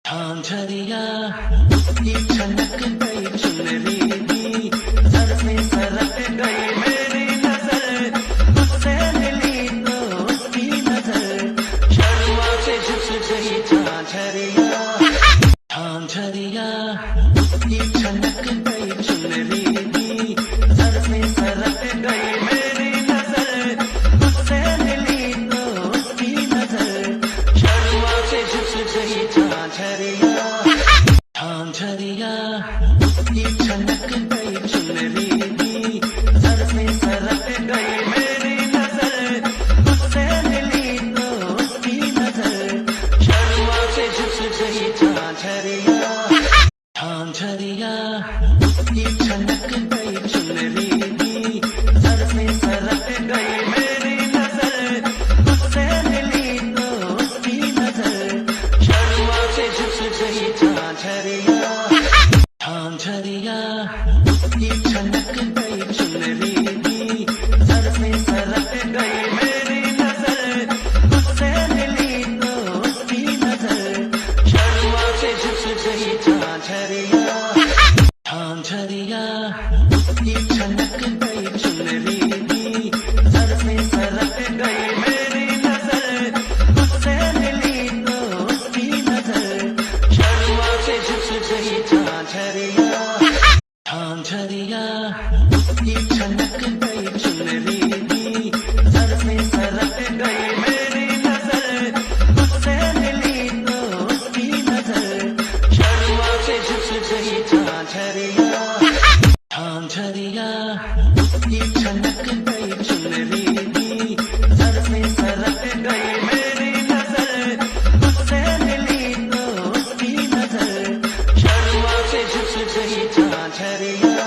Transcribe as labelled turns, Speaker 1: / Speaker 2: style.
Speaker 1: झांझरिया ये छनक गई चुनरी दी, सर पे सरक गई मेरी नजर, मुझसे मिली तो उसकी नजर, शर्मा से झुक गई झांझरिया। झांझरिया ये छनक गई चुनरी दी, सर पे सरक गई मेरी नजर, मुझसे मिली तो उसकी नजर, शर्मा से झुक गई झांझरिया। झांझरिया ये छनक गई चुनरी दी, सर पे सरक गई मेरी नजर, मुझसे मिली तो उसकी नजर, शर्मा से झुक गई झांझरिया। झांझरिया ये छनक गई चुनरी दी, सर पे सरक गई मेरी नजर, मुझसे मिली तो उसकी नजर, शर्मा से झुक गई झांझरिया। झांझरिया ये छनक गई चुनरी दी, सर पे सरक गई मेरी नजर, मुझसे मिली तो उसकी नजर, शर्मा से झुक गई झांझरिया। झांझरिया ये छनक गई चुनरी दी, सर पे सरक गई मेरी नजर, मुझसे मिली तो उसकी नजर, शर्मा से झुक गई झांझरिया। झांझरिया ये छनक गई चुनरी दी, सर पे सरक गई मेरी नजर, मुझसे मिली तो उसकी नजर, शर्मा से झुक गई झांझरिया। झांझरिया ये छनक गई चुनरी दी, सर पे सरक गई मेरी नजर, मुझसे मिली तो उसकी नजर, शर्मा से झुक गई झांझरिया।